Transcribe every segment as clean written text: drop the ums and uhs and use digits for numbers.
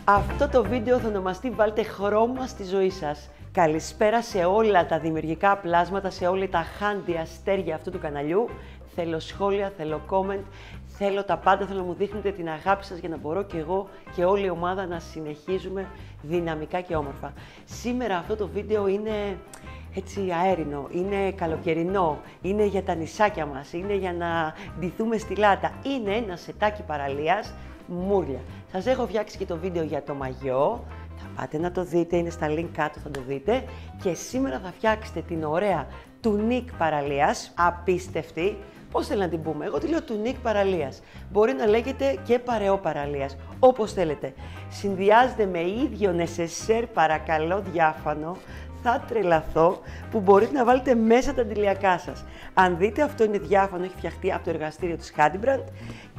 Αυτό το βίντεο θα ονομαστεί «Βάλτε χρώμα στη ζωή σας». Καλησπέρα σε όλα τα δημιουργικά πλάσματα, σε όλα τα χάντι αστέρια αυτού του καναλιού. Θέλω σχόλια, θέλω comment, θέλω τα πάντα, θέλω να μου δείχνετε την αγάπη σας για να μπορώ και εγώ και όλη η ομάδα να συνεχίζουμε δυναμικά και όμορφα. Σήμερα αυτό το βίντεο είναι έτσι αέρινο, είναι καλοκαιρινό, είναι για τα νησάκια μας, είναι για να ντυθούμε στη λάτα. Είναι ένα σετάκι παραλίας, μούρλια. Σας έχω φτιάξει και το βίντεο για το μαγιό, θα πάτε να το δείτε, είναι στα link κάτω, θα το δείτε. Και σήμερα θα φτιάξετε την ωραία τουνίκ παραλίας, απίστευτη. Πώς θέλει να την πούμε, εγώ τη λέω τουνίκ παραλίας. Μπορεί να λέγεται και παρεό παραλίας, όπως θέλετε. Συνδυάζεται με ίδιο νεσεσέρ, παρακαλώ, διάφανο. Θα τρελαθώ που μπορείτε να βάλετε μέσα τα αντιλιακά σας. Αν δείτε, αυτό είναι διάφανο, έχει φτιαχτεί από το εργαστήριο της Handybrand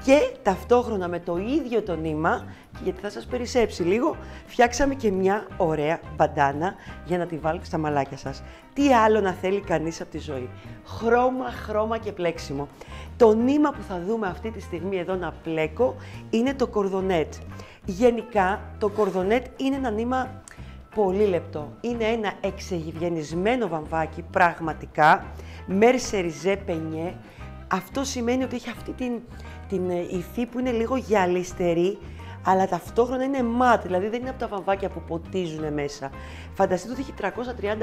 και ταυτόχρονα με το ίδιο το νήμα, γιατί θα σας περισσέψει λίγο, φτιάξαμε και μια ωραία μπαντάνα για να τη βάλετε στα μαλάκια σας. Τι άλλο να θέλει κανείς από τη ζωή. Χρώμα, χρώμα και πλέξιμο. Το νήμα που θα δούμε αυτή τη στιγμή εδώ να πλέκω είναι το κορδονέτ. Γενικά, το κορδονέτ είναι ένα νήμα πολύ λεπτό. Είναι ένα εξευγενισμένο βαμβάκι, πραγματικά, μερσεριζέ πενιέ. Αυτό σημαίνει ότι έχει αυτή την υφή που είναι λίγο γυαλιστερή, αλλά ταυτόχρονα είναι ματ, δηλαδή δεν είναι από τα βαμβάκια που ποτίζουν μέσα. Φανταστείτε ότι έχει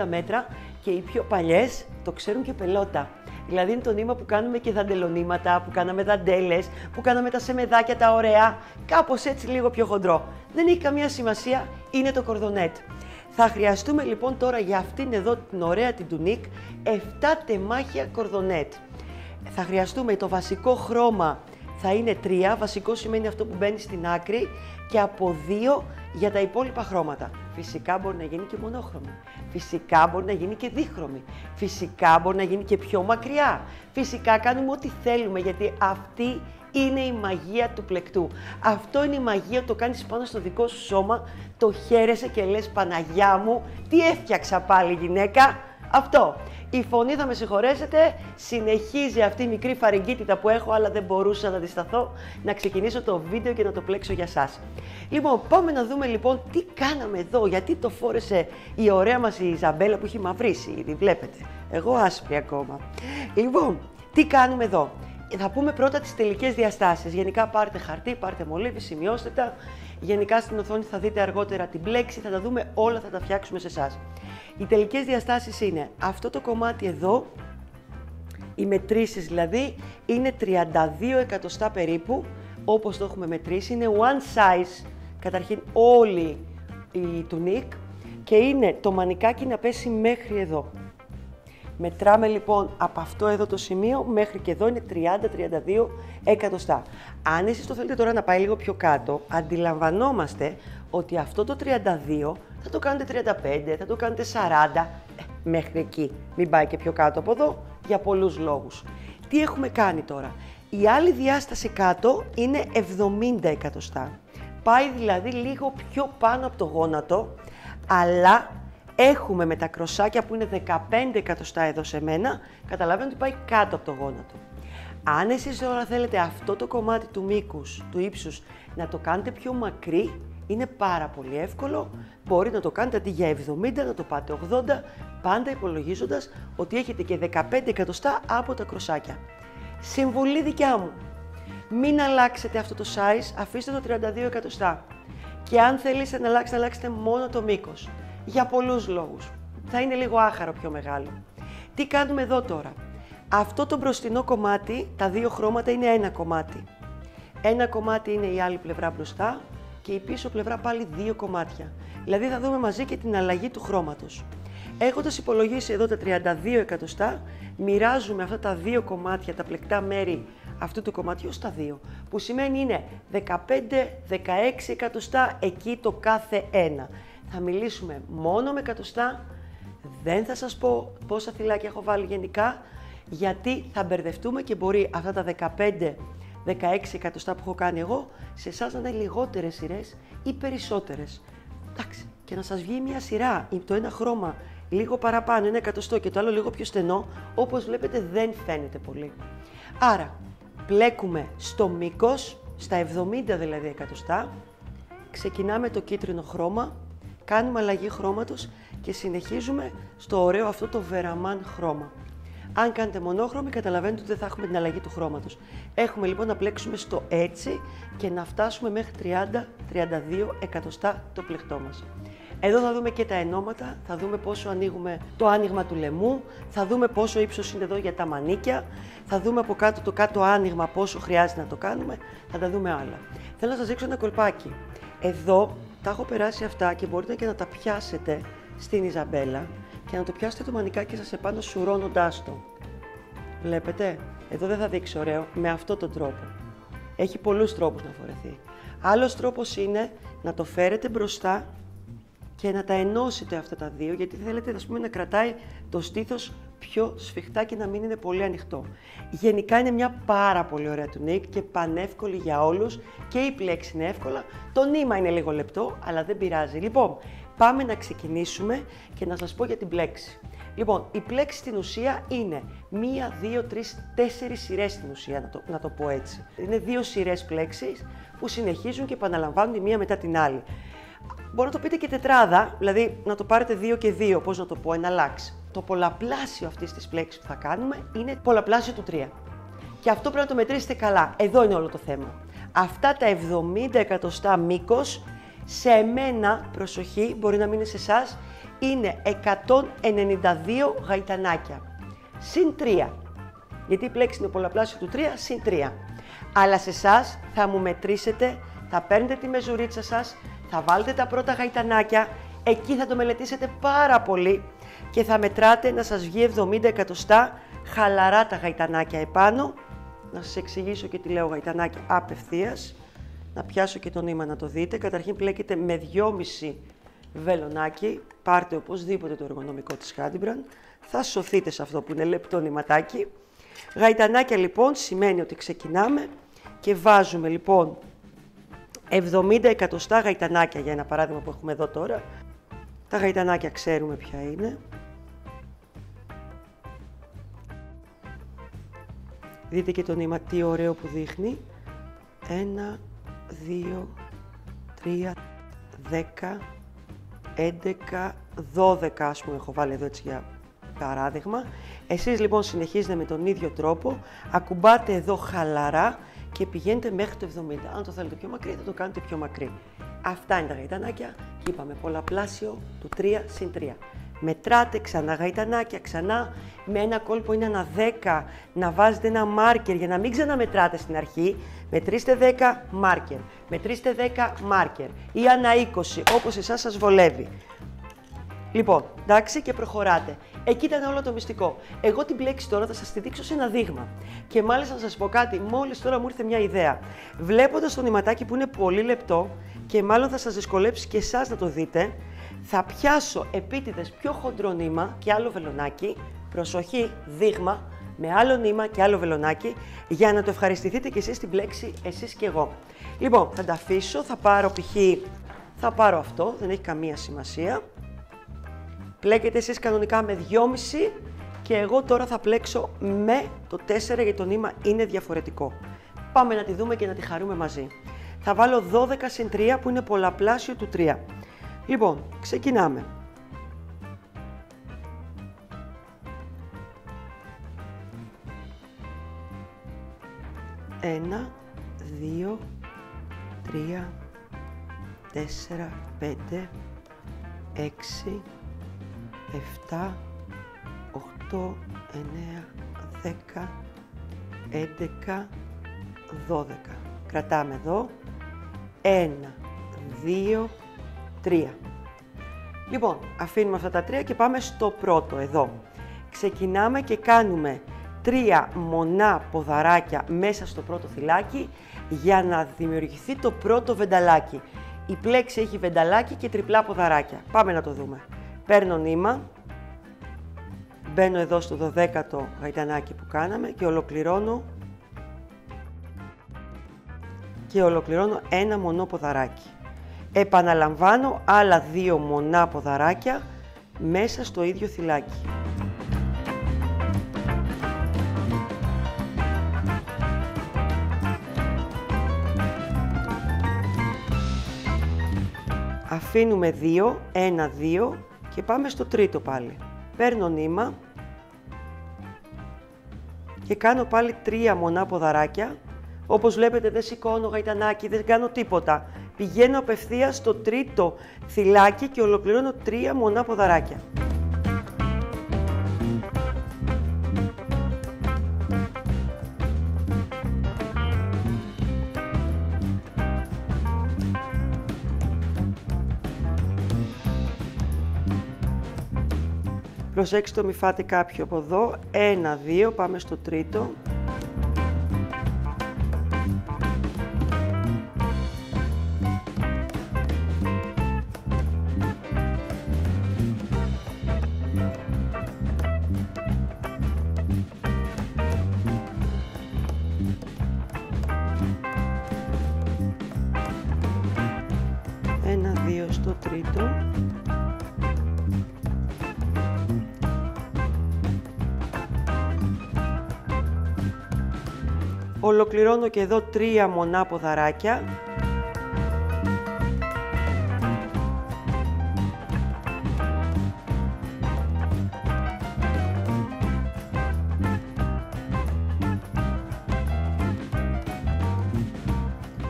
330 μέτρα και οι πιο παλιές το ξέρουν και πελώτα. Δηλαδή είναι το νήμα που κάνουμε και δαντελονήματα, που κάναμε δαντέλες, που κάναμε τα σεμεδάκια τα ωραία, κάπως έτσι λίγο πιο χοντρό. Δεν έχει καμία σημασία, είναι το κορδονέτ. Θα χρειαστούμε λοιπόν τώρα για αυτήν εδώ την ωραία την τουνίκ 7 τεμάχια κορδονέτ. Θα χρειαστούμε το βασικό χρώμα, θα είναι 3, βασικό σημαίνει αυτό που μπαίνει στην άκρη, και από 2 για τα υπόλοιπα χρώματα. Φυσικά μπορεί να γίνει και μονόχρωμη, φυσικά μπορεί να γίνει και δίχρωμη, φυσικά μπορεί να γίνει και πιο μακριά. Φυσικά κάνουμε ό,τι θέλουμε, γιατί αυτή είναι η μαγεία του πλεκτού. Αυτό είναι η μαγεία, το κάνεις πάνω στο δικό σου σώμα, το χαίρεσαι και λες Παναγιά μου, τι έφτιαξα πάλι γυναίκα. Αυτό. Η φωνή, θα με συγχωρέσετε, συνεχίζει αυτή η μικρή φαρυγγίτιδα που έχω, αλλά δεν μπορούσα να αντισταθώ να ξεκινήσω το βίντεο και να το πλέξω για σας. Λοιπόν, πάμε να δούμε λοιπόν τι κάναμε εδώ, γιατί το φόρεσε η ωραία μας η Ιζαμπέλα που έχει μαυρίσει, ήδη βλέπετε. Εγώ άσπρη ακόμα. Λοιπόν, τι κάνουμε εδώ. Θα πούμε πρώτα τις τελικές διαστάσεις. Γενικά πάρτε χαρτί, πάρτε μολύβι, σημειώστε τα. Γενικά στην οθόνη θα δείτε αργότερα την πλέξη, θα τα δούμε όλα, θα τα φτιάξουμε σε εσάς. Οι τελικές διαστάσεις είναι αυτό το κομμάτι εδώ, οι μετρήσεις δηλαδή, είναι 32 εκατοστά περίπου, όπως το έχουμε μετρήσει, είναι one size, καταρχήν όλη η τουνίκ, και είναι το μανικάκι να πέσει μέχρι εδώ. Μετράμε λοιπόν από αυτό εδώ το σημείο μέχρι και εδώ είναι 30-32 εκατοστά. Αν εσείς το θέλετε τώρα να πάει λίγο πιο κάτω, αντιλαμβανόμαστε ότι αυτό το 32 θα το κάνετε 35, θα το κάνετε 40, μέχρι εκεί. Μην πάει και πιο κάτω από εδώ, για πολλούς λόγους. Τι έχουμε κάνει τώρα. Η άλλη διάσταση κάτω είναι 70 εκατοστά. Πάει δηλαδή λίγο πιο πάνω από το γόνατο, αλλά έχουμε με τα κροσάκια που είναι 15 εκατοστά εδώ σε μένα, καταλαβαίνετε ότι πάει κάτω από το γόνατο. Αν εσείς τώρα θέλετε αυτό το κομμάτι του μήκους, του ύψους, να το κάνετε πιο μακρύ, είναι πάρα πολύ εύκολο. Μπορείτε να το κάνετε αντί για 70, να το πάτε 80, πάντα υπολογίζοντας ότι έχετε και 15 εκατοστά από τα κροσάκια. Συμβουλή δικιά μου, μην αλλάξετε αυτό το size, αφήστε το 32 εκατοστά. Και αν θέλετε να αλλάξετε μόνο το μήκος. Για πολλούς λόγους. Θα είναι λίγο άχαρο πιο μεγάλο. Τι κάνουμε εδώ τώρα. Αυτό το μπροστινό κομμάτι, τα δύο χρώματα είναι ένα κομμάτι. Ένα κομμάτι είναι η άλλη πλευρά μπροστά και η πίσω πλευρά πάλι δύο κομμάτια. Δηλαδή θα δούμε μαζί και την αλλαγή του χρώματος. Έχοντας υπολογίσει εδώ τα 32 εκατοστά, μοιράζουμε αυτά τα δύο κομμάτια, τα πλεκτά μέρη αυτού του κομματιού στα δύο, που σημαίνει είναι 15-16 εκατοστά εκεί το κάθε ένα. Θα μιλήσουμε μόνο με εκατοστά, δεν θα σας πω πόσα θυλάκια έχω βάλει γενικά, γιατί θα μπερδευτούμε και μπορεί αυτά τα 15-16 εκατοστά που έχω κάνει εγώ, σε εσάς να είναι λιγότερες σειρές ή περισσότερες. Εντάξει, και να σας βγει μια σειρά, το ένα χρώμα λίγο παραπάνω, ένα εκατοστό και το άλλο λίγο πιο στενό, όπως βλέπετε δεν φαίνεται πολύ. Άρα, πλέκουμε στο μήκος, στα 70 δηλαδή εκατοστά, ξεκινάμε το κίτρινο χρώμα, κάνουμε αλλαγή χρώματος και συνεχίζουμε στο ωραίο αυτό το βεραμάν χρώμα. Αν κάνετε μονόχρωμη, καταλαβαίνετε ότι δεν θα έχουμε την αλλαγή του χρώματος. Έχουμε λοιπόν να πλέξουμε στο έτσι και να φτάσουμε μέχρι 30-32 εκατοστά το πλεκτό μας. Εδώ θα δούμε και τα ενώματα, θα δούμε πόσο ανοίγουμε το άνοιγμα του λαιμού, θα δούμε πόσο ύψος είναι εδώ για τα μανίκια, θα δούμε από κάτω το κάτω άνοιγμα πόσο χρειάζεται να το κάνουμε, θα τα δούμε άλλα. Θέλω να σας δείξω ένα κολπάκι. Εδώ τα έχω περάσει αυτά και μπορείτε και να τα πιάσετε στην Ιζαμπέλα και να το πιάσετε το μανικάκι σας επάνω σουρώνοντάς το. Βλέπετε, εδώ δεν θα δείξει ωραίο, με αυτόν τον τρόπο. Έχει πολλούς τρόπους να φορεθεί. Άλλος τρόπος είναι να το φέρετε μπροστά και να τα ενώσετε αυτά τα δύο, γιατί θέλετε ας πούμε, να κρατάει το στήθος πιο σφιχτά και να μην είναι πολύ ανοιχτό. Γενικά είναι μια πάρα πολύ ωραία τουνίκ και πανεύκολη για όλους και η πλέξη είναι εύκολα. Το νήμα είναι λίγο λεπτό, αλλά δεν πειράζει. Λοιπόν, πάμε να ξεκινήσουμε και να σας πω για την πλέξη. Λοιπόν, η πλέξη στην ουσία είναι 1, 2, 3, 4 σειρές στην ουσία, να το πω έτσι. Είναι 2 σειρές πλέξης που συνεχίζουν και επαναλαμβάνουν η μία μετά την άλλη. Μπορεί να το πείτε και τετράδα, δηλαδή να το πάρετε 2 και 2, πώς να το πω, εναλλάξει. Το πολλαπλάσιο αυτής της πλέξης που θα κάνουμε είναι πολλαπλάσιο του 3. Και αυτό πρέπει να το μετρήσετε καλά. Εδώ είναι όλο το θέμα. Αυτά τα 70 εκατοστά μήκος, σε μένα, προσοχή, μπορεί να μην είναι σε εσάς, είναι 192 γαϊτανάκια. Συν 3. Γιατί η πλέξη είναι πολλαπλάσιο του 3, συν 3. Αλλά σε εσάς θα μου μετρήσετε, θα παίρνετε τη μεζουρίτσα σας, θα βάλετε τα πρώτα γαϊτανάκια, εκεί θα το μελετήσετε πάρα πολύ και θα μετράτε να σας βγει 70 εκατοστά χαλαρά τα γαϊτανάκια επάνω. Να σας εξηγήσω και τι λέω γαϊτανάκια απευθείας. Να πιάσω και το νήμα να το δείτε. Καταρχήν πλέκετε με 2,5 βελονάκι. Πάρτε οπωσδήποτε το εργονομικό της Handbrand. Θα σωθείτε σε αυτό που είναι λεπτό νηματάκι. Γαϊτανάκια λοιπόν σημαίνει ότι ξεκινάμε και βάζουμε λοιπόν 70 εκατοστά γαϊτανάκια για ένα παράδειγμα που έχουμε εδώ τώρα. Τα γαϊτανάκια ξέρουμε ποια είναι. Δείτε και το νήμα τι ωραίο που δείχνει. 1, 2, 3, 10, 11, 12 ας πούμε έχω βάλει εδώ έτσι για παράδειγμα. Εσείς λοιπόν συνεχίζετε με τον ίδιο τρόπο, ακουμπάτε εδώ χαλαρά και πηγαίνετε μέχρι το 70. Αν το θέλετε πιο μακρύ θα το κάνετε πιο μακρύ. Αυτά είναι τα γαϊτανάκια και είπαμε πολλαπλάσιο του 3 συν 3. Μετράτε ξανά γαϊτανάκια, ξανά με ένα κόλπο είναι ένα 10, να βάζετε ένα μάρκερ για να μην ξαναμετράτε στην αρχή. Μετρήστε 10 μάρκερ, μετρήστε 10 μάρκερ ή ανά 20, όπως εσάς σας βολεύει. Λοιπόν, εντάξει και προχωράτε. Εκεί ήταν όλο το μυστικό. Εγώ την πλέξη τώρα θα σας τη δείξω σε ένα δείγμα. Και μάλιστα να σας πω κάτι, μόλις τώρα μου ήρθε μια ιδέα. Βλέποντας το νηματάκι που είναι πολύ λεπτό και μάλλον θα σας δυσκολέψει και εσάς να το δείτε, θα πιάσω επίτηδες πιο χοντρό νήμα και άλλο βελονάκι, προσοχή, δείγμα, με άλλο νήμα και άλλο βελονάκι, για να το ευχαριστηθείτε κι εσείς την πλέξη, εσείς και εγώ. Λοιπόν, θα τα αφήσω, θα πάρω π.χ. θα πάρω αυτό, δεν έχει καμία σημασία. Πλέκετε εσείς κανονικά με 2,5 και εγώ τώρα θα πλέξω με το 4 γιατί το νήμα είναι διαφορετικό. Πάμε να τη δούμε και να τη χαρούμε μαζί. Θα βάλω 12 συν 3 που είναι πολλαπλάσιο του 3. Λοιπόν, ξεκινάμε. Ένα, 2, 3, 4, 5, 6, 7, 8, 9, 10, 11, 12. Κρατάμε εδώ. 1, 2, 3. Λοιπόν, αφήνουμε αυτά τα 3 και πάμε στο πρώτο εδώ. Ξεκινάμε και κάνουμε 3 μονά ποδαράκια μέσα στο πρώτο θυλάκι για να δημιουργηθεί το πρώτο βενταλάκι. Η πλέξη έχει βενταλάκι και τριπλά ποδαράκια. Πάμε να το δούμε. Παίρνω νήμα, μπαίνω εδώ στο 12ο γαϊτανάκι που κάναμε και ολοκληρώνω ένα μονό ποδαράκι. Επαναλαμβάνω άλλα 2 μονά ποδαράκια μέσα στο ίδιο θυλάκι. Αφήνουμε 2, 1, 2 και πάμε στο τρίτο πάλι. Παίρνω νήμα και κάνω πάλι 3 μονά ποδαράκια. Όπως βλέπετε δεν σηκώνω γαϊτανάκι, δεν κάνω τίποτα. Πηγαίνω απευθείας στο τρίτο θυλάκι και ολοκληρώνω 3 μονά ποδαράκια. Προσέξτε μη φάτε κάποιο από εδώ. 1, 2, πάμε στο τρίτο. Ένα, 2 στο τρίτο. Ολοκληρώνω και εδώ 3 μονά ποδαράκια.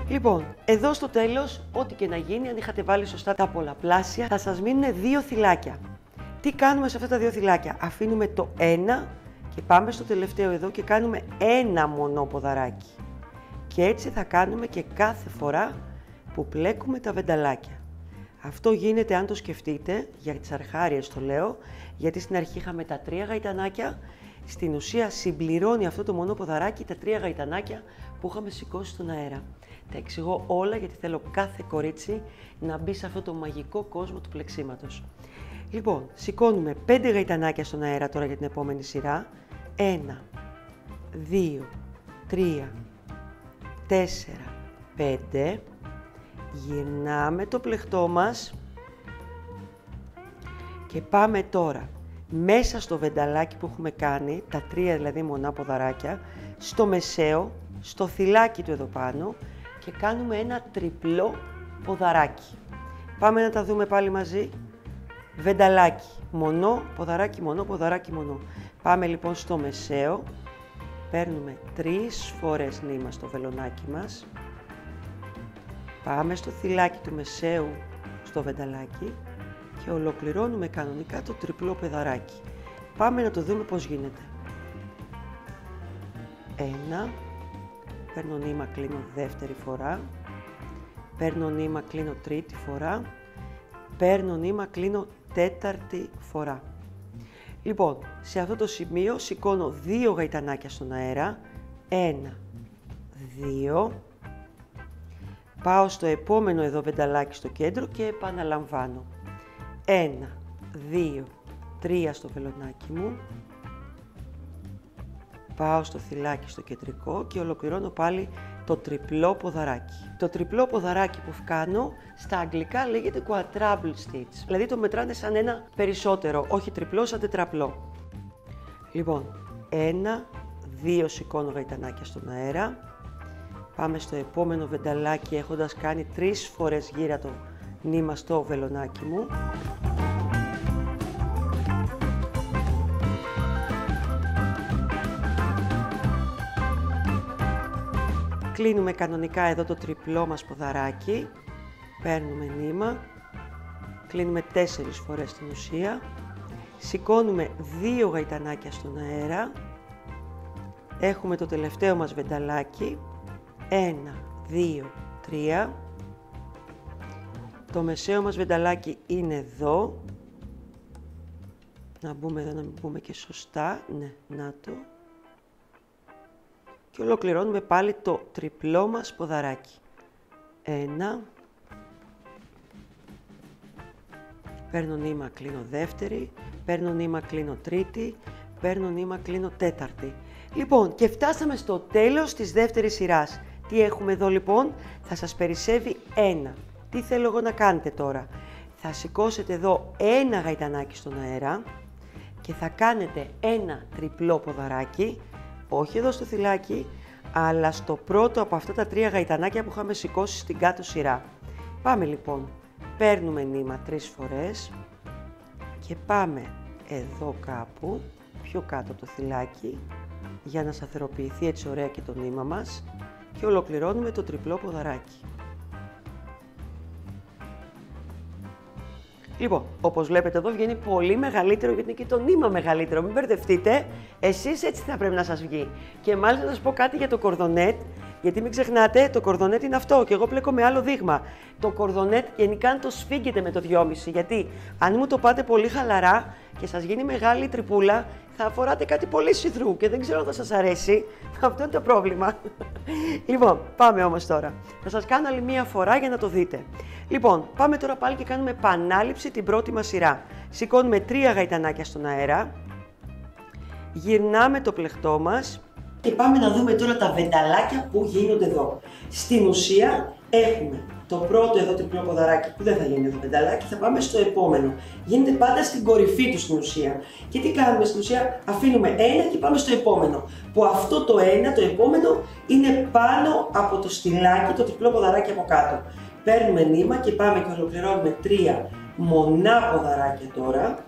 Λοιπόν, εδώ στο τέλος, ό,τι και να γίνει, αν είχατε βάλει σωστά τα πολλαπλάσια, θα σας μείνουν 2 θυλάκια. Τι κάνουμε σε αυτά τα 2 θυλάκια? Αφήνουμε το 1 και πάμε στο τελευταίο εδώ και κάνουμε 1 μονό ποδαράκι. Και έτσι θα κάνουμε και κάθε φορά που πλέκουμε τα βενταλάκια. Αυτό γίνεται, αν το σκεφτείτε, για τις αρχάριες το λέω, γιατί στην αρχή είχαμε τα 3 γαϊτανάκια, στην ουσία συμπληρώνει αυτό το μονό ποδαράκι τα 3 γαϊτανάκια που είχαμε σηκώσει στον αέρα. Τα εξηγώ όλα γιατί θέλω κάθε κορίτσι να μπει σε αυτό το μαγικό κόσμο του πλεξίματος. Λοιπόν, σηκώνουμε 5 γαϊτανάκια στον αέρα τώρα για την επόμενη σειρά. 1, 2, 3, 4, 5. Γυρνάμε το πλεχτό μας και πάμε τώρα μέσα στο βενταλάκι που έχουμε κάνει, τα 3 δηλαδή μονά ποδαράκια, στο μεσαίο, στο θυλάκι του εδώ πάνω και κάνουμε ένα τριπλό ποδαράκι. Πάμε να τα δούμε πάλι μαζί. Βενταλάκι, μονό, ποδαράκι, μονό, ποδαράκι, μονό. Πάμε λοιπόν στο μεσαίο, παίρνουμε 3 φορές νήμα στο βελονάκι μας. Πάμε στο θυλάκι του μεσαίου, στο βενταλάκι και ολοκληρώνουμε κανονικά το τριπλό ποδαράκι. Πάμε να το δούμε πώς γίνεται. 1, παίρνω νήμα, κλείνω δεύτερη φορά, παίρνω νήμα, κλείνω τρίτη φορά, παίρνω νήμα, κλείνω τέταρτη φορά. Λοιπόν, σε αυτό το σημείο σηκώνω 2 γαϊτανάκια στον αέρα, 1, 2, πάω στο επόμενο εδώ βενταλάκι στο κέντρο και επαναλαμβάνω. 1, 2, 3 στο βελονάκι μου, πάω στο θυλάκι στο κεντρικό και ολοκληρώνω πάλι το τριπλό ποδαράκι. Το τριπλό ποδαράκι που κάνω στα αγγλικά λέγεται quadruple stitch, δηλαδή το μετράνε σαν ένα περισσότερο, όχι τριπλό, σαν τετραπλό. Λοιπόν, 1, 2 σηκώνω γαϊτανάκια στον αέρα, πάμε στο επόμενο βενταλάκι έχοντας κάνει 3 φορές γύρα το νήμα στο βελονάκι μου. Κλείνουμε κανονικά εδώ το τριπλό μας ποδαράκι, παίρνουμε νήμα, κλείνουμε 4 φορές στην ουσία, σηκώνουμε 2 γαϊτανάκια στον αέρα, έχουμε το τελευταίο μας βενταλάκι, 1, 2, 3, το μεσαίο μας βενταλάκι είναι εδώ, να μπούμε εδώ να μην μπούμε και σωστά, ναι, να το. Και ολοκληρώνουμε πάλι το τριπλό μας ποδαράκι. 1, παίρνω νήμα, κλείνω δεύτερη, παίρνω νήμα, κλείνω τρίτη, παίρνω νήμα, κλείνω τέταρτη. Λοιπόν, και φτάσαμε στο τέλος της δεύτερης σειράς. Τι έχουμε εδώ λοιπόν? Θα σας περισσεύει 1. Τι θέλω εγώ να κάνετε τώρα? Θα σηκώσετε εδώ ένα γαϊτανάκι στον αέρα και θα κάνετε ένα τριπλό ποδαράκι, όχι εδώ στο θυλάκι, αλλά στο πρώτο από αυτά τα 3 γαϊτανάκια που είχαμε σηκώσει στην κάτω σειρά. Πάμε λοιπόν. παίρνουμε νήμα 3 φορές και πάμε εδώ κάπου, πιο κάτω από το θυλάκι, για να σταθεροποιηθεί έτσι ωραία και το νήμα μας και ολοκληρώνουμε το τριπλό ποδαράκι. Λοιπόν, όπως βλέπετε εδώ βγαίνει πολύ μεγαλύτερο γιατί είναι και το νήμα μεγαλύτερο. Μην μπερδευτείτε, εσείς έτσι θα πρέπει να σας βγει. Και μάλιστα να σας πω κάτι για το κορδονέτ, γιατί μην ξεχνάτε, το κορδονέτ είναι αυτό και εγώ πλέκω με άλλο δείγμα. Το κορδονέτ γενικά αν το σφίγγετε με το 2,5, γιατί αν μου το πάτε πολύ χαλαρά και σας γίνει μεγάλη τρυπούλα, θα φοράτε κάτι πολύ σιδρού και δεν ξέρω αν θα σας αρέσει. Αυτό είναι το πρόβλημα. Λοιπόν, πάμε όμως τώρα. Θα σας κάνω άλλη μία φορά για να το δείτε. Λοιπόν, πάμε τώρα πάλι και κάνουμε επανάληψη την πρώτη μας σειρά. Σηκώνουμε 3 γαϊτανάκια στον αέρα, γυρνάμε το πλεχτό μας και πάμε να δούμε τώρα τα βενταλάκια που γίνονται εδώ. Στην ουσία έχουμε το πρώτο εδώ τριπλό ποδαράκι που δεν θα γίνει εδώ βενταλάκι, θα πάμε στο επόμενο. Γίνεται πάντα στην κορυφή του στην ουσία. Και τι κάνουμε στην ουσία, αφήνουμε ένα και πάμε στο επόμενο. Που αυτό το ένα, το επόμενο, είναι πάνω από το στυλάκι, το τριπλό ποδαράκι από κάτω. Παίρνουμε νήμα και πάμε και ολοκληρώνουμε 3 μονά ποδαράκια τώρα.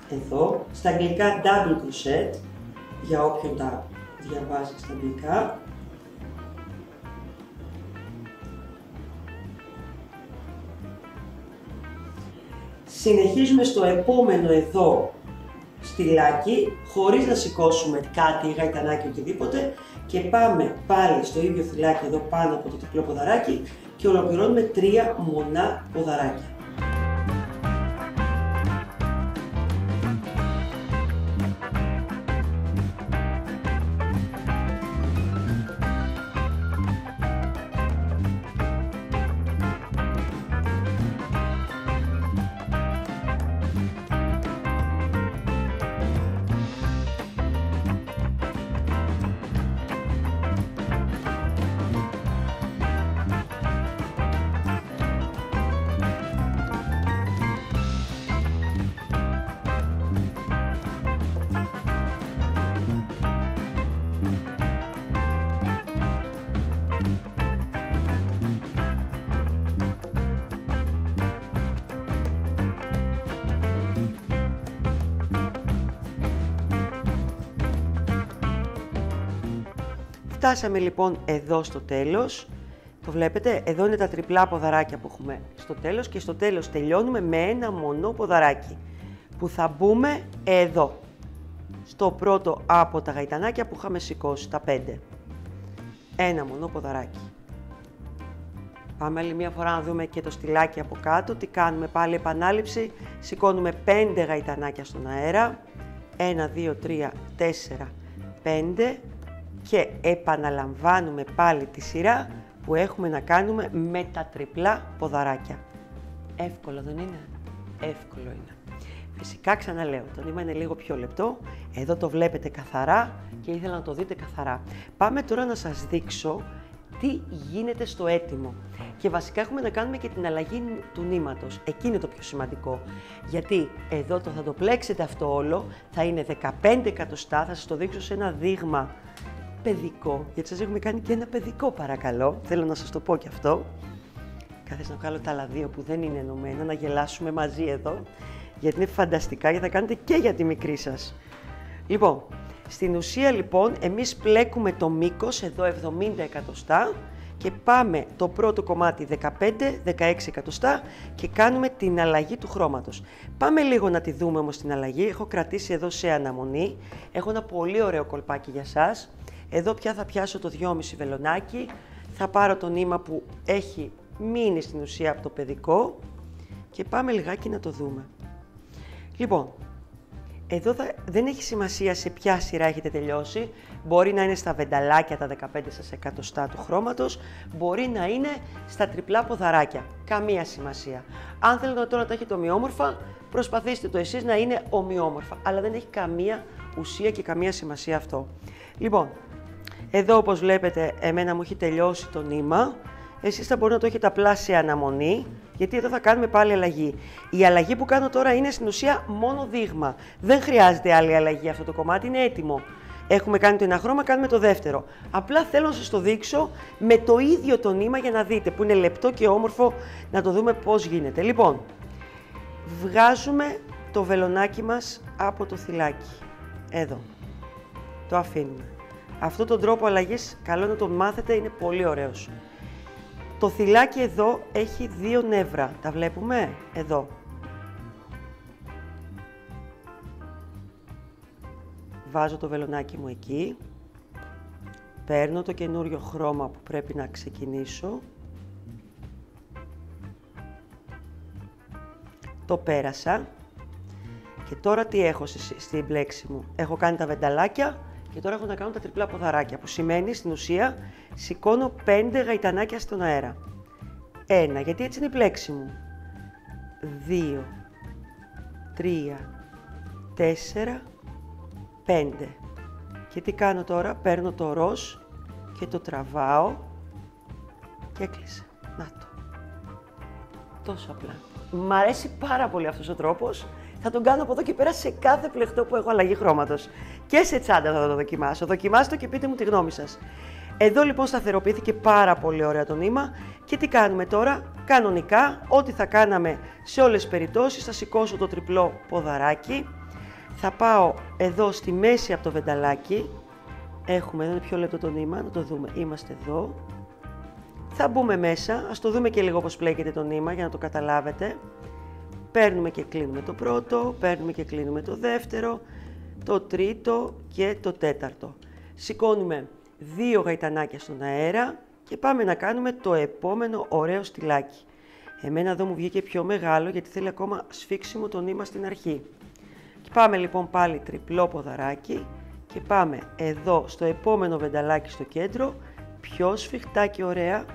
Εδώ, στα αγγλικά double crochet, για όποιον τα διαβάζει στα αγγλικά. Συνεχίζουμε στο επόμενο εδώ στυλάκι, χωρίς να σηκώσουμε κάτι, γαϊτανάκι, οτιδήποτε και πάμε πάλι στο ίδιο θυλάκι εδώ πάνω από το τριπλό ποδαράκι και ολοκληρώνουμε 3 μονά ποδαράκια. Φτάσαμε λοιπόν εδώ στο τέλος, το βλέπετε, εδώ είναι τα τριπλά ποδαράκια που έχουμε στο τέλος και στο τέλος τελειώνουμε με ένα μονό ποδαράκι που θα μπούμε εδώ, στο πρώτο από τα γαϊτανάκια που είχαμε σηκώσει, τα 5. Ένα μονό ποδαράκι. Πάμε άλλη μία φορά να δούμε και το στυλάκι από κάτω, τι κάνουμε πάλι επανάληψη, σηκώνουμε 5 γαϊτανάκια στον αέρα, 1, 2, 3, 4, 5 και επαναλαμβάνουμε πάλι τη σειρά που έχουμε να κάνουμε με τα τριπλά ποδαράκια. Εύκολο δεν είναι? Εύκολο είναι. Φυσικά ξαναλέω, το νήμα είναι λίγο πιο λεπτό, εδώ το βλέπετε καθαρά και ήθελα να το δείτε καθαρά. Πάμε τώρα να σας δείξω τι γίνεται στο έτοιμο. Και βασικά έχουμε να κάνουμε και την αλλαγή του νήματος. Εκεί είναι το πιο σημαντικό. Γιατί εδώ θα το πλέξετε αυτό όλο, θα είναι 15 εκατοστά, θα σας το δείξω σε ένα δείγμα παιδικό, γιατί σας έχουμε κάνει και ένα παιδικό παρακαλώ, θέλω να σας το πω και αυτό. Κάθεσα να βγάλω τα άλλα δύο που δεν είναι ενωμένα, να γελάσουμε μαζί εδώ, γιατί είναι φανταστικά και θα κάνετε και για τη μικρή σας. Λοιπόν, στην ουσία λοιπόν εμείς πλέκουμε το μήκος εδώ 70 εκατοστά και πάμε το πρώτο κομμάτι 15-16 εκατοστά και κάνουμε την αλλαγή του χρώματος. Πάμε λίγο να τη δούμε όμως την αλλαγή, έχω κρατήσει εδώ σε αναμονή, έχω ένα πολύ ωραίο κολπάκι για σας. Εδώ πια θα πιάσω το 2,5 βελονάκι, θα πάρω το νήμα που έχει μείνει στην ουσία από το παιδικό και πάμε λιγάκι να το δούμε. Λοιπόν, εδώ δεν έχει σημασία σε ποια σειρά έχετε τελειώσει, μπορεί να είναι στα βενταλάκια τα 15 σας εκατοστά του χρώματος, μπορεί να είναι στα τριπλά ποδαράκια, καμία σημασία. Αν θέλετε τώρα να τα έχετε ομοιόμορφα, προσπαθήστε το εσείς να είναι ομοιόμορφα, αλλά δεν έχει καμία ουσία και καμία σημασία αυτό. Λοιπόν, εδώ όπως βλέπετε εμένα μου έχει τελειώσει το νήμα, εσείς θα μπορείτε να το έχετε απλά σε αναμονή, γιατί εδώ θα κάνουμε πάλι αλλαγή. Η αλλαγή που κάνω τώρα είναι στην ουσία μόνο δείγμα. Δεν χρειάζεται άλλη αλλαγή αυτό το κομμάτι, είναι έτοιμο. Έχουμε κάνει το ένα χρώμα, κάνουμε το δεύτερο. Απλά θέλω να σας το δείξω με το ίδιο το νήμα για να δείτε, που είναι λεπτό και όμορφο, να το δούμε πώς γίνεται. Λοιπόν, βγάζουμε το βελονάκι μας από το θυλάκι. Εδώ. Το αφήνουμε. Αυτό τον τρόπο αλλαγής, καλό να το μάθετε, είναι πολύ ωραίος. Το θυλάκι εδώ έχει δύο νεύρα. Τα βλέπουμε? Εδώ. Βάζω το βελονάκι μου εκεί. Παίρνω το καινούριο χρώμα που πρέπει να ξεκινήσω. Το πέρασα. Και τώρα τι έχω στην μπλέξη μου? Έχω κάνει τα βενταλάκια και τώρα έχω να κάνω τα τριπλά ποδαράκια, που σημαίνει στην ουσία σηκώνω 5 γαϊτανάκια στον αέρα. 1, γιατί έτσι είναι η μπλέξη μου. 2, 3, 4, 5. Και τι κάνω τώρα? Παίρνω το ροζ και το τραβάω και έκλεισε. Να το. Τόσο απλά. Μ' αρέσει πάρα πολύ αυτός ο τρόπος. Θα τον κάνω από εδώ και πέρα σε κάθε πλεκτό που έχω αλλαγή χρώματος. Και σε τσάντα θα το δοκιμάσω. Δοκιμάστε το και πείτε μου τη γνώμη σας. Εδώ λοιπόν σταθεροποιήθηκε πάρα πολύ ωραία το νήμα. Και τι κάνουμε τώρα? Κανονικά, ό,τι θα κάναμε σε όλες τις περιπτώσεις, θα σηκώσω το τριπλό ποδαράκι. Θα πάω εδώ στη μέση από το βενταλάκι. Έχουμε, εδώ είναι πιο λεπτό το νήμα, να το δούμε. Είμαστε εδώ. Θα μπούμε μέσα, ας το δούμε και λίγο πώς πλέκεται το νήμα για να το καταλάβετε. Παίρνουμε και κλείνουμε το πρώτο, παίρνουμε και κλείνουμε το δεύτερο, το τρίτο και το τέταρτο. Σηκώνουμε 2 γαϊτανάκια στον αέρα και πάμε να κάνουμε το επόμενο ωραίο στυλάκι. Εμένα εδώ μου βγήκε πιο μεγάλο γιατί θέλει ακόμα σφίξιμο το νήμα στην αρχή. Και πάμε λοιπόν πάλι τριπλό ποδαράκι και πάμε εδώ στο επόμενο βενταλάκι στο κέντρο, πιο σφιχτά και ωραία,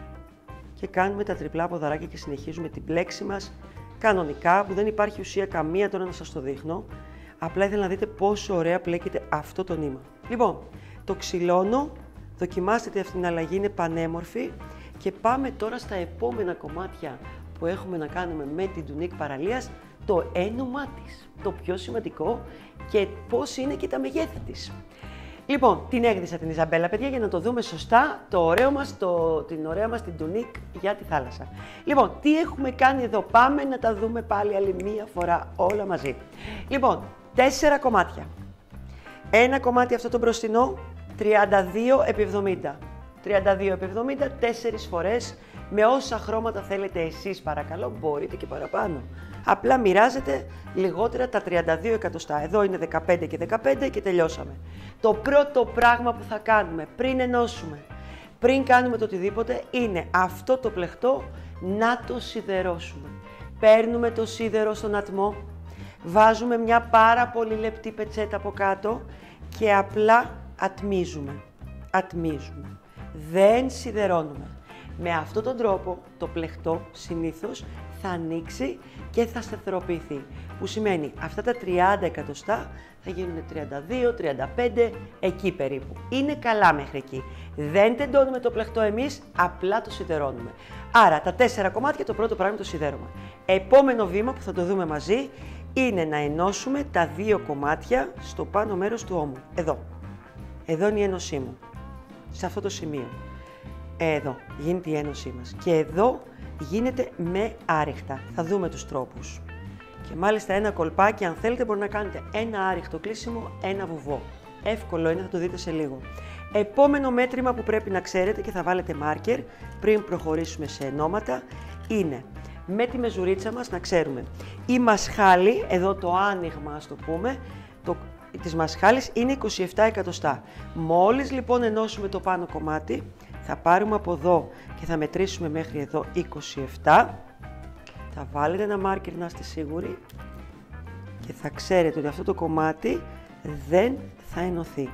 και κάνουμε τα τριπλά ποδαράκια και συνεχίζουμε την πλέξη μας κανονικά, που δεν υπάρχει ουσία καμία τώρα να σας το δείχνω. Απλά ήθελα να δείτε πόσο ωραία πλέκεται αυτό το νήμα. Λοιπόν, το ξυλώνω, δοκιμάστε αυτή την αλλαγή, είναι πανέμορφη. Και πάμε τώρα στα επόμενα κομμάτια που έχουμε να κάνουμε με την τουνίκ παραλίας, το ένωμά της, το πιο σημαντικό, και πώς είναι και τα μεγέθη της. Λοιπόν, την έγδυσα την Ιζαμπέλα, παιδιά, για να το δούμε σωστά, το ωραίο μας, την ωραία μας την τουνίκ για τη θάλασσα. Λοιπόν, τι έχουμε κάνει εδώ? Πάμε να τα δούμε πάλι άλλη μία φορά όλα μαζί. Λοιπόν, 4 κομμάτια. Ένα κομμάτι αυτό το μπροστινό, 32 επί 70. 32 επί 70, 4 φορές, με όσα χρώματα θέλετε εσείς, παρακαλώ, μπορείτε και παραπάνω. Απλά μοιράζετε λιγότερα τα 32 εκατοστά. Εδώ είναι 15 και 15 και τελειώσαμε. Το πρώτο πράγμα που θα κάνουμε πριν ενώσουμε, πριν κάνουμε το οτιδήποτε, είναι αυτό το πλεκτό να το σιδερώσουμε. Παίρνουμε το σίδερο στον ατμό, βάζουμε μια πάρα πολύ λεπτή πετσέτα από κάτω και απλά ατμίζουμε. Ατμίζουμε. Δεν σιδερώνουμε. Με αυτόν τον τρόπο το πλεκτό συνήθως θα ανοίξει και θα σταθεροποιηθεί. Που σημαίνει αυτά τα 30 εκατοστά θα γίνουν 32, 35, εκεί περίπου. Είναι καλά μέχρι εκεί. Δεν τεντώνουμε το πλεκτό εμείς, απλά το σιδερώνουμε. Άρα τα 4 κομμάτια, το πρώτο πράγμα το σιδέρωμα. Επόμενο βήμα που θα το δούμε μαζί είναι να ενώσουμε τα 2 κομμάτια στο πάνω μέρος του ώμου. Εδώ. Εδώ είναι η ένωσή μου. Σε αυτό το σημείο. Εδώ γίνεται η ένωσή μας. Και εδώ γίνεται με άριχτα. Θα δούμε τους τρόπους. Και μάλιστα ένα κολπάκι, αν θέλετε, μπορεί να κάνετε ένα άριχτο κλείσιμο, ένα βουβό. Εύκολο είναι, θα το δείτε σε λίγο. Επόμενο μέτρημα που πρέπει να ξέρετε και θα βάλετε μάρκερ πριν προχωρήσουμε σε ενώματα είναι με τη μεζουρίτσα μας να ξέρουμε. Η μασχάλη, εδώ το άνοιγμα ας το πούμε, της μασχάλης είναι 27 εκατοστά. Μόλις λοιπόν ενώσουμε το πάνω κομμάτι, θα πάρουμε από εδώ και θα μετρήσουμε μέχρι εδώ 27. Θα βάλετε ένα μάρκερ να είστε σίγουροι και θα ξέρετε ότι αυτό το κομμάτι δεν θα ενωθεί.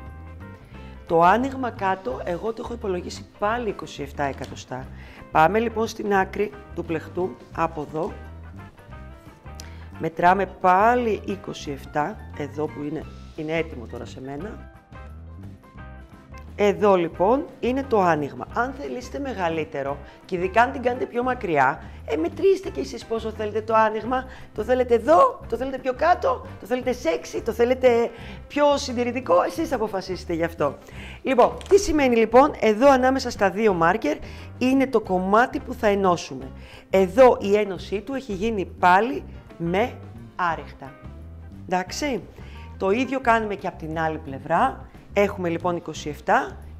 Το άνοιγμα κάτω, εγώ το έχω υπολογίσει πάλι 27 εκατοστά. Πάμε λοιπόν στην άκρη του πλεκτού, από εδώ. Μετράμε πάλι 27, εδώ που είναι έτοιμο τώρα σε μένα. Εδώ λοιπόν είναι το άνοιγμα. Αν θέλετε μεγαλύτερο και ειδικά αν την κάνετε πιο μακριά, μετρήστε κι εσείς πόσο θέλετε το άνοιγμα. Το θέλετε εδώ, το θέλετε πιο κάτω, το θέλετε σεξι, το θέλετε πιο συντηρητικό, εσείς αποφασίσετε γι' αυτό. Λοιπόν, τι σημαίνει λοιπόν, εδώ ανάμεσα στα δύο μάρκερ είναι το κομμάτι που θα ενώσουμε. Εδώ η ένωσή του έχει γίνει πάλι με άριχτα. Εντάξει, το ίδιο κάνουμε και από την άλλη πλευρά. Έχουμε λοιπόν 27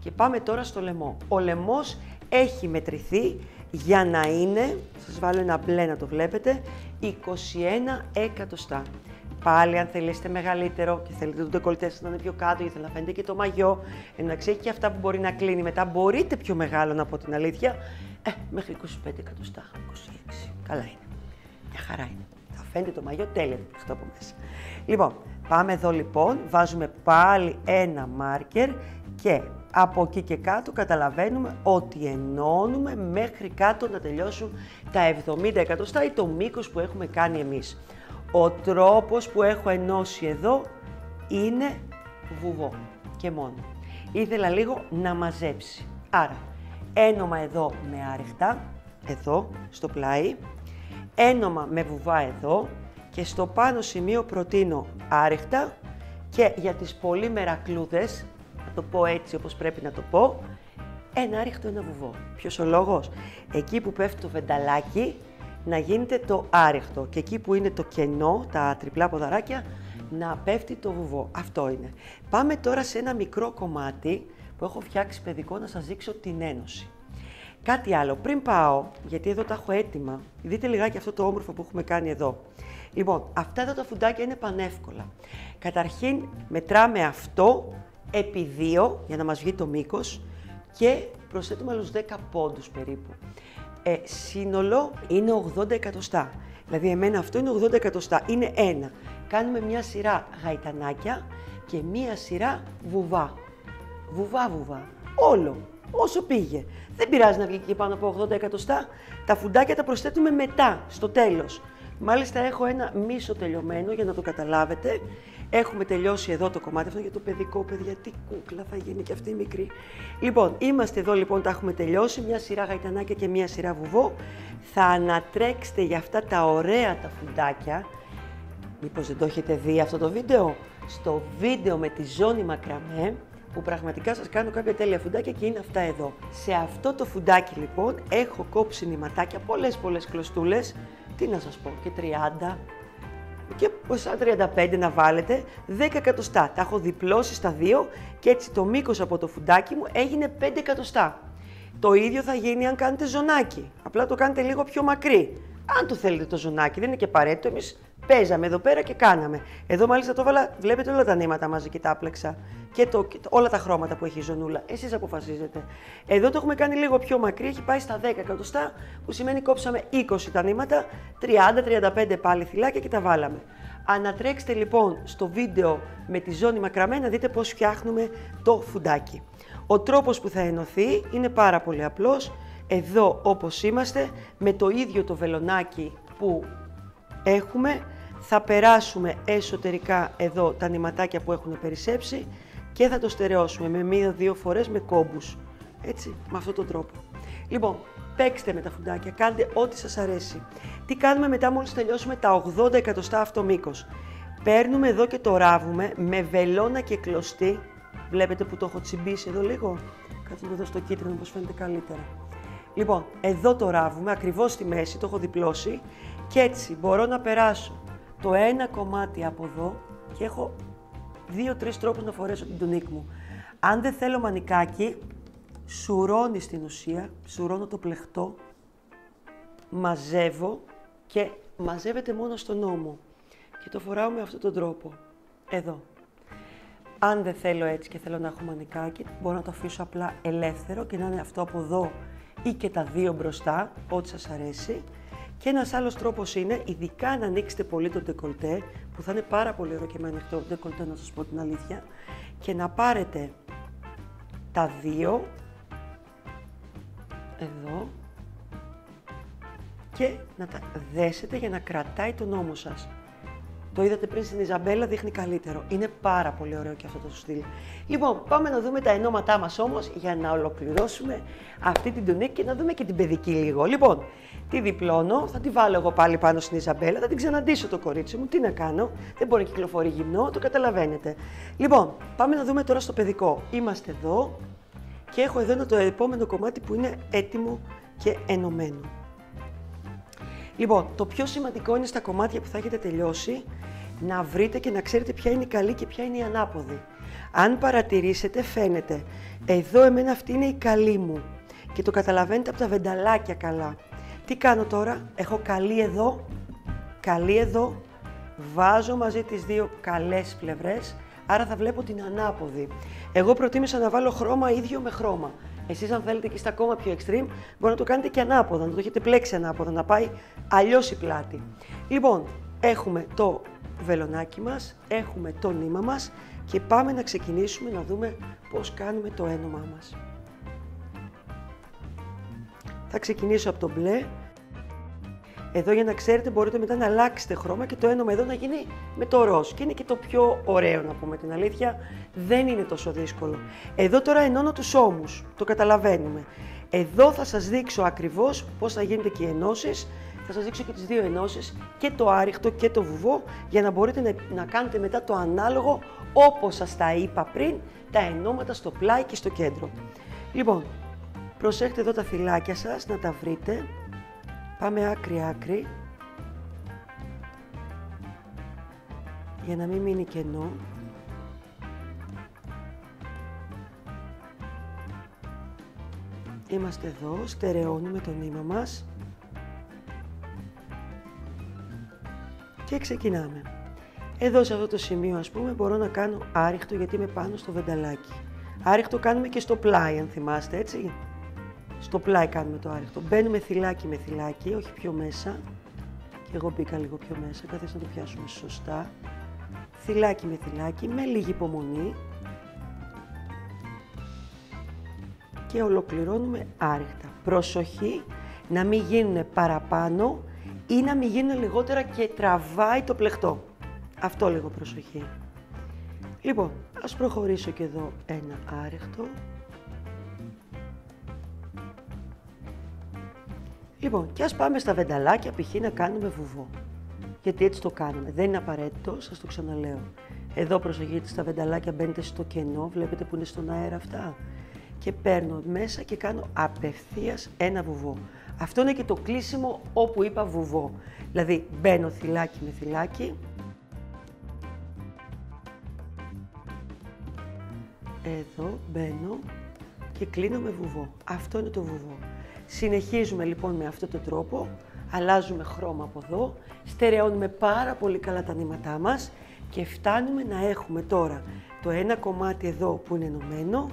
και πάμε τώρα στο λαιμό. Ο λαιμός έχει μετρηθεί για να είναι, θα σας βάλω ένα μπλε να το βλέπετε, 21 εκατοστά. Πάλι αν θέλετε μεγαλύτερο και θέλετε το ντεκολτέ σας να είναι πιο κάτω γιατί να φαίνεται και το μαγιό, εντάξει, έχει και αυτά που μπορεί να κλείνει μετά, μπορείτε πιο μεγάλο να πω την αλήθεια, μέχρι 25 εκατοστά, 26, καλά είναι, μια χαρά είναι. Θα φαίνεται το μαγιό τέλεια αυτό από μέσα. Λοιπόν, πάμε εδώ λοιπόν, βάζουμε πάλι ένα μάρκερ και από εκεί και κάτω καταλαβαίνουμε ότι ενώνουμε μέχρι κάτω να τελειώσουν τα 70 εκατοστά ή το μήκος που έχουμε κάνει εμείς. Ο τρόπος που έχω ενώσει εδώ είναι βουβό και μόνο. Ήθελα λίγο να μαζέψει. Άρα, ένομα εδώ με άριχτα, εδώ στο πλάι, ένομα με βουβά εδώ και στο πάνω σημείο προτείνω άριχτα και για τις πολύ μερακλούδες, να το πω έτσι όπως πρέπει να το πω, ένα άριχτο, ένα βουβό. Ποιος ο λόγος? Εκεί που πέφτει το βενταλάκι, να γίνεται το άριχτο και εκεί που είναι το κενό, τα τριπλά ποδαράκια, να πέφτει το βουβό. Αυτό είναι. Πάμε τώρα σε ένα μικρό κομμάτι που έχω φτιάξει παιδικό να σας δείξω την ένωση. Κάτι άλλο, πριν πάω, γιατί εδώ τα έχω έτοιμα, δείτε λιγάκι αυτό το όμορφο που έχουμε κάνει εδώ. Λοιπόν, αυτά εδώ τα φουντάκια είναι πανεύκολα. Καταρχήν μετράμε αυτό επί 2 για να μας βγει το μήκος και προσθέτουμε άλλους 10 πόντους περίπου. Σύνολο είναι 80 εκατοστά. Δηλαδή εμένα αυτό είναι 80 εκατοστά, είναι ένα. Κάνουμε μια σειρά γαϊτανάκια και μια σειρά βουβά. Βουβά, όλο, όσο πήγε. Δεν πειράζει να βγει και πάνω από 80 εκατοστά. Τα φουντάκια τα προσθέτουμε μετά, στο τέλος. Μάλιστα έχω ένα μίσο τελειωμένο για να το καταλάβετε. Έχουμε τελειώσει εδώ το κομμάτι αυτό για το παιδικό, παιδιά, τι κούκλα θα γίνει και αυτή η μικρή. Λοιπόν, είμαστε εδώ λοιπόν, τα έχουμε τελειώσει, μια σειρά γαϊτανάκια και μια σειρά βουβό. Θα ανατρέξετε για αυτά τα ωραία τα φουντάκια. Μήπως δεν το έχετε δει αυτό το βίντεο? Στο βίντεο με τη ζώνη μακραμέ, που πραγματικά σας κάνω κάποια τέλεια φουντάκια και είναι αυτά εδώ. Σε αυτό το φουντάκι λοιπόν έχω κόψει νηματάκια, πολλές κλωστούλες, τι να σας πω, και 30 και σαν 35 να βάλετε, 10 εκατοστά. Τα έχω διπλώσει στα 2 και έτσι το μήκος από το φουντάκι μου έγινε 5 εκατοστά. Το ίδιο θα γίνει αν κάνετε ζωνάκι, απλά το κάνετε λίγο πιο μακρύ. Αν το θέλετε το ζωνάκι, δεν είναι και απαραίτητο, εμείς παίζαμε εδώ πέρα και κάναμε. Εδώ μάλιστα το έβαλα, βλέπετε όλα τα νήματα μαζί και τα άπλεξα και όλα τα χρώματα που έχει η ζωνούλα. Εσείς αποφασίζετε. Εδώ το έχουμε κάνει λίγο πιο μακρύ, έχει πάει στα 10 εκατοστά, που σημαίνει κόψαμε 20 τα νήματα, 30-35 πάλι θυλάκια και τα βάλαμε. Ανατρέξτε λοιπόν στο βίντεο με τη ζώνη μακραμέ να δείτε πώς φτιάχνουμε το φουντάκι. Ο τρόπος που θα ενωθεί είναι πάρα πολύ απλός. Εδώ όπως είμαστε, με το ίδιο το βελονάκι που έχουμε, θα περάσουμε εσωτερικά εδώ τα νηματάκια που έχουν περισσέψει και θα το στερεώσουμε με 1-2 φορές με κόμπους. Έτσι, με αυτόν τον τρόπο. Λοιπόν, παίξτε με τα φουντάκια, κάντε ό,τι σας αρέσει. Τι κάνουμε μετά μόλις τελειώσουμε τα 80 εκατοστά αυτό μήκος? Παίρνουμε εδώ και το ράβουμε με βελόνα και κλωστή. Βλέπετε που το έχω τσιμπήσει εδώ λίγο? Κάτσε να δω στο κίτρινο πως φαίνεται καλύτερα. Λοιπόν, εδώ το ράβουμε ακριβώς στη μέση, το έχω διπλώσει και έτσι μπορώ να περάσω το ένα κομμάτι από εδώ και έχω 2-3 τρόπους να φορέσω την τουνίκ μου. Αν δεν θέλω μανικάκι, σουρώνει στην ουσία, σουρώνω το πλεχτό, μαζεύω και μαζεύεται μόνο στον ώμο και το φοράω με αυτόν τον τρόπο, εδώ. Αν δεν θέλω έτσι και θέλω να έχω μανικάκι, μπορώ να το αφήσω απλά ελεύθερο και να είναι αυτό από εδώ ή και τα 2 μπροστά, ό,τι σας αρέσει. Και ένας άλλος τρόπος είναι, ειδικά να ανοίξετε πολύ το ντεκολτέ, που θα είναι πάρα πολύ ωραίο και με ανοιχτό ντεκολτέ, να σας πω την αλήθεια, και να πάρετε τα 2, εδώ, και να τα δέσετε για να κρατάει τον ώμο σας. Το είδατε πριν στην Ιζαμπέλα, δείχνει καλύτερο. Είναι πάρα πολύ ωραίο και αυτό το στυλ. Λοιπόν, πάμε να δούμε τα ενώματά μας όμως για να ολοκληρώσουμε αυτή την τουνίκ και να δούμε και την παιδική λίγο. Λοιπόν, τη διπλώνω, θα τη βάλω εγώ πάλι πάνω στην Ιζαμπέλα, θα την ξαναντήσω το κορίτσι μου. Τι να κάνω, δεν μπορεί να κυκλοφορεί γυμνό, το καταλαβαίνετε. Λοιπόν, πάμε να δούμε τώρα στο παιδικό. Είμαστε εδώ και έχω εδώ το επόμενο κομμάτι που είναι έτοιμο και ενωμένο. Λοιπόν, το πιο σημαντικό είναι στα κομμάτια που θα έχετε τελειώσει να βρείτε και να ξέρετε ποια είναι η καλή και ποια είναι η ανάποδη. Αν παρατηρήσετε, φαίνεται. Εδώ εμένα αυτή είναι η καλή μου και το καταλαβαίνετε από τα βενταλάκια καλά. Τι κάνω τώρα, έχω καλή εδώ, βάζω μαζί τις δύο καλές πλευρές, άρα θα βλέπω την ανάποδη. Εγώ προτίμησα να βάλω χρώμα ίδιο με χρώμα. Εσείς αν θέλετε και είστε ακόμα πιο extreme, μπορείτε να το κάνετε και ανάποδα, να το έχετε πλέξει ανάποδα, να πάει αλλιώς η πλάτη. Λοιπόν, έχουμε το βελονάκι μας, έχουμε το νήμα μας και πάμε να ξεκινήσουμε να δούμε πώς κάνουμε το ένωμά μας. Θα ξεκινήσω από το μπλε. Εδώ για να ξέρετε μπορείτε μετά να αλλάξετε χρώμα και το ένωμα εδώ να γίνει με το ροζ. Και είναι και το πιο ωραίο να πούμε την αλήθεια, δεν είναι τόσο δύσκολο. Εδώ τώρα ενώνω τους ώμους, το καταλαβαίνουμε. Εδώ θα σας δείξω ακριβώς πώς θα γίνονται και οι ενώσεις. Θα σας δείξω και τις δύο ενώσεις, και το άριχτο και το βουβό, για να μπορείτε να κάνετε μετά το ανάλογο όπως σας τα είπα πριν, τα ενώματα στο πλάι και στο κέντρο. Λοιπόν, προσέχετε εδώ τα φυλάκια σας να τα βρείτε. Πάμε άκρη-άκρη, για να μην μείνει κενό. Είμαστε εδώ, στερεώνουμε το νήμα μας και ξεκινάμε. Εδώ σε αυτό το σημείο, ας πούμε, μπορώ να κάνω άριχτο γιατί είμαι πάνω στο βενταλάκι. Άριχτο κάνουμε και στο πλάι, αν θυμάστε, έτσι. Στο πλάι κάνουμε το άριχτο. Μπαίνουμε θυλάκι με θυλάκι, όχι πιο μέσα. Και εγώ μπήκα λίγο πιο μέσα, καθώς να το πιάσουμε σωστά. Θυλάκι με θυλάκι, με λίγη υπομονή. Και ολοκληρώνουμε άριχτα. Προσοχή να μην γίνουν παραπάνω ή να μην γίνουν λιγότερα και τραβάει το πλεχτό. Αυτό λίγο προσοχή. Λοιπόν, ας προχωρήσω και εδώ ένα άριχτο. Λοιπόν, και ας πάμε στα βενταλάκια, π.χ. να κάνουμε βουβό. Γιατί έτσι το κάνουμε. Δεν είναι απαραίτητο, σας το ξαναλέω. Εδώ προσοχή, στα βενταλάκια μπαίνετε στο κενό, βλέπετε που είναι στον αέρα αυτά. Και παίρνω μέσα και κάνω απευθείας ένα βουβό. Αυτό είναι και το κλείσιμο όπου είπα βουβό. Δηλαδή, μπαίνω θυλάκι με θυλάκι. Εδώ μπαίνω και κλείνω με βουβό. Αυτό είναι το βουβό. Συνεχίζουμε λοιπόν με αυτόν τον τρόπο, αλλάζουμε χρώμα από εδώ, στερεώνουμε πάρα πολύ καλά τα νήματά μας και φτάνουμε να έχουμε τώρα το ένα κομμάτι εδώ που είναι ενωμένο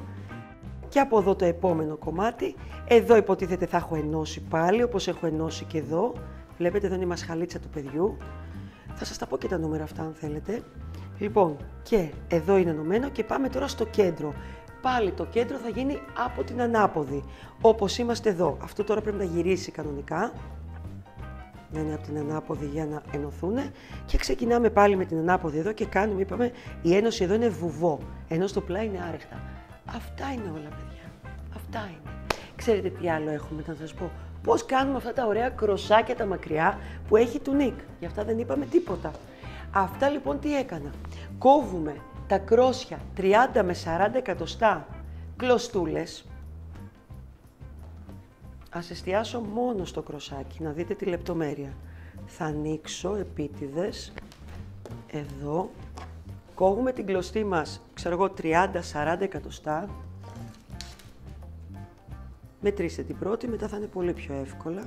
και από εδώ το επόμενο κομμάτι. Εδώ υποτίθεται θα έχω ενώσει πάλι, όπως έχω ενώσει και εδώ. Βλέπετε εδώ είναι η μασχαλίτσα του παιδιού. Θα σας τα πω και τα νούμερα αυτά αν θέλετε. Λοιπόν, και εδώ είναι ενωμένο και πάμε τώρα στο κέντρο. Πάλι το κέντρο θα γίνει από την ανάποδη, όπως είμαστε εδώ. Αυτό τώρα πρέπει να γυρίσει κανονικά, να είναι από την ανάποδη για να ενωθούν. Και ξεκινάμε πάλι με την ανάποδη εδώ και κάνουμε, είπαμε, η ένωση εδώ είναι βουβό, ενώ στο πλάι είναι άριχτα. Αυτά είναι όλα, παιδιά. Αυτά είναι. Ξέρετε τι άλλο έχουμε, να σας πω. Πώς κάνουμε αυτά τα ωραία κροσάκια τα μακριά που έχει τουνίκ. Γι' αυτά δεν είπαμε τίποτα. Αυτά λοιπόν τι έκανα. Κόβουμε τα κρόσια 30 με 40 εκατοστά κλωστούλες. Ας εστιάσω μόνο στο κροσάκι, να δείτε τη λεπτομέρεια. Θα ανοίξω επίτηδες, εδώ. Κόβουμε την κλωστή μας, ξέρω εγώ, 30-40 εκατοστά. Μετρήστε την πρώτη, μετά θα είναι πολύ πιο εύκολα.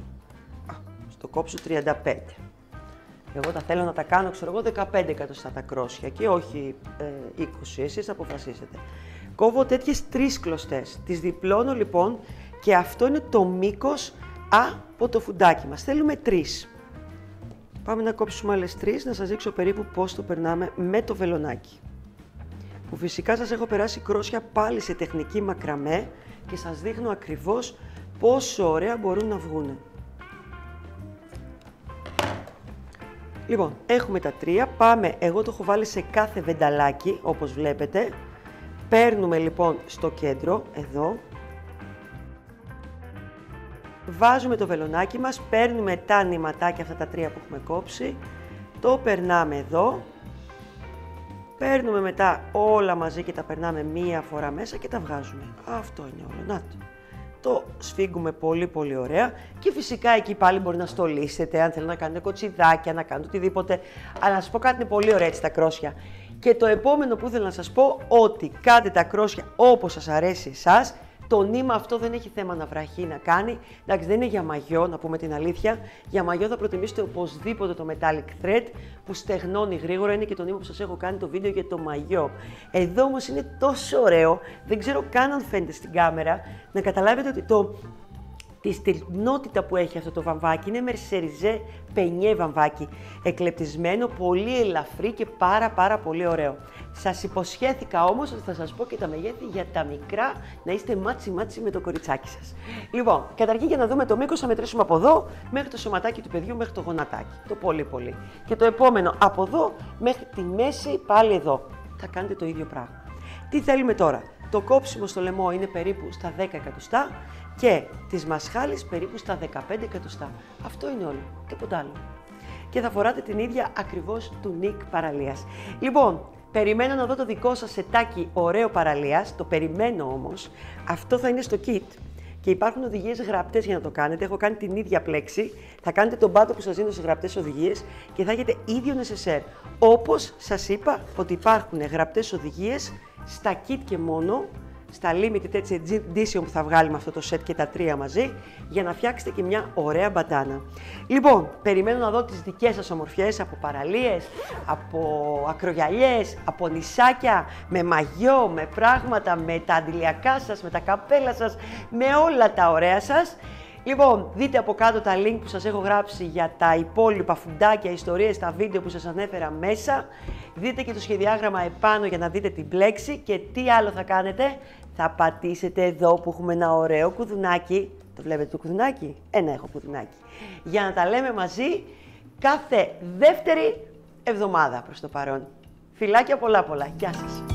Στο κόψω 35. Εγώ τα θέλω να τα κάνω, ξέρω εγώ, 15 εκατοστά τα κρόσια και όχι 20, εσείς αποφασίσετε. Κόβω τέτοιες 3 κλωστές. Τις διπλώνω λοιπόν και αυτό είναι το μήκος από το φουντάκι μας. Θέλουμε 3. Πάμε να κόψουμε άλλες 3, να σας δείξω περίπου πώς το περνάμε με το βελονάκι. Που φυσικά σας έχω περάσει κρόσια πάλι σε τεχνική μακραμέ και σας δείχνω ακριβώς πόσο ωραία μπορούν να βγουν. Λοιπόν, έχουμε τα 3, πάμε, εγώ το έχω βάλει σε κάθε βενταλάκι, όπως βλέπετε. Παίρνουμε λοιπόν στο κέντρο, εδώ. Βάζουμε το βελονάκι μας, παίρνουμε τα νηματάκια αυτά τα 3 που έχουμε κόψει. Το περνάμε εδώ. Παίρνουμε μετά όλα μαζί και τα περνάμε μία φορά μέσα και τα βγάζουμε. Αυτό είναι όλο, να το. Το σφίγγουμε πολύ πολύ ωραία και φυσικά εκεί πάλι μπορεί να στολίσετε, αν θέλετε να κάνετε κοτσιδάκια, να κάνετε οτιδήποτε. Αλλά να σας πω κάτι, είναι πολύ ωραία έτσι τα κρόσια. Και το επόμενο που ήθελα να σας πω, ότι κάντε τα κρόσια όπως σας αρέσει εσάς. Το νήμα αυτό δεν έχει θέμα να βραχεί, να κάνει. Εντάξει, δεν είναι για μαγιό, να πούμε την αλήθεια. Για μαγιό θα προτιμήσετε οπωσδήποτε το metallic thread που στεγνώνει γρήγορα. Είναι και το νήμα που σας έχω κάνει το βίντεο για το μαγιό. Εδώ όμως είναι τόσο ωραίο, δεν ξέρω καν αν φαίνεται στην κάμερα, να καταλάβετε ότι τη στεγνότητα που έχει αυτό το βαμβάκι είναι μερσεριζέ πενιέ βαμβάκι. Εκλεπτισμένο, πολύ ελαφρύ και πάρα πολύ ωραίο. Σας υποσχέθηκα όμως ότι θα σας πω και τα μεγέθη για τα μικρά, να είστε μάτσι με το κοριτσάκι σας. Λοιπόν, καταρχήν για να δούμε το μήκος θα μετρήσουμε από εδώ μέχρι το σωματάκι του παιδιού, μέχρι το γονατάκι. Το πολύ. Και το επόμενο από εδώ μέχρι τη μέση πάλι εδώ. Θα κάνετε το ίδιο πράγμα. Τι θέλουμε τώρα? Το κόψιμο στο λαιμό είναι περίπου στα 10 εκατοστά και της μασχάλης περίπου στα 15 εκατοστά. Αυτό είναι όλο, τίποτα άλλο. Και θα φοράτε την ίδια ακριβώς τουνίκ παραλίας. Λοιπόν, περιμένω να δω το δικό σας σετάκι ωραίο παραλίας, το περιμένω όμως. Αυτό θα είναι στο kit και υπάρχουν οδηγίες γραπτές για να το κάνετε. Έχω κάνει την ίδια πλέξη, θα κάνετε τον πάτο που σας δίνω στις γραπτές οδηγίες και θα έχετε ίδιο necessaire. Όπως σας είπα ότι υπάρχουν γραπτές οδηγίες στα kit και μόνο, στα limited έτσι edition που θα βγάλει με αυτό το set και τα 3 μαζί, για να φτιάξετε και μια ωραία μπαντάνα. Λοιπόν, περιμένω να δω τις δικές σας ομορφιές από παραλίες, από ακρογιαλιές, από νησάκια, με μαγιό, με πράγματα, με τα αντιλιακά σας, με τα καπέλα σας, με όλα τα ωραία σας. Λοιπόν, δείτε από κάτω τα link που σας έχω γράψει για τα υπόλοιπα φουντάκια, ιστορίες, τα βίντεο που σας ανέφερα μέσα. Δείτε και το σχεδιάγραμμα επάνω για να δείτε την πλέξη και τι άλλο θα κάνετε. Θα πατήσετε εδώ που έχουμε ένα ωραίο κουδουνάκι. Το βλέπετε το κουδουνάκι? Ένα έχω κουδουνάκι. Για να τα λέμε μαζί κάθε δεύτερη εβδομάδα προς το παρόν. Φιλάκια πολλά. Γεια σας.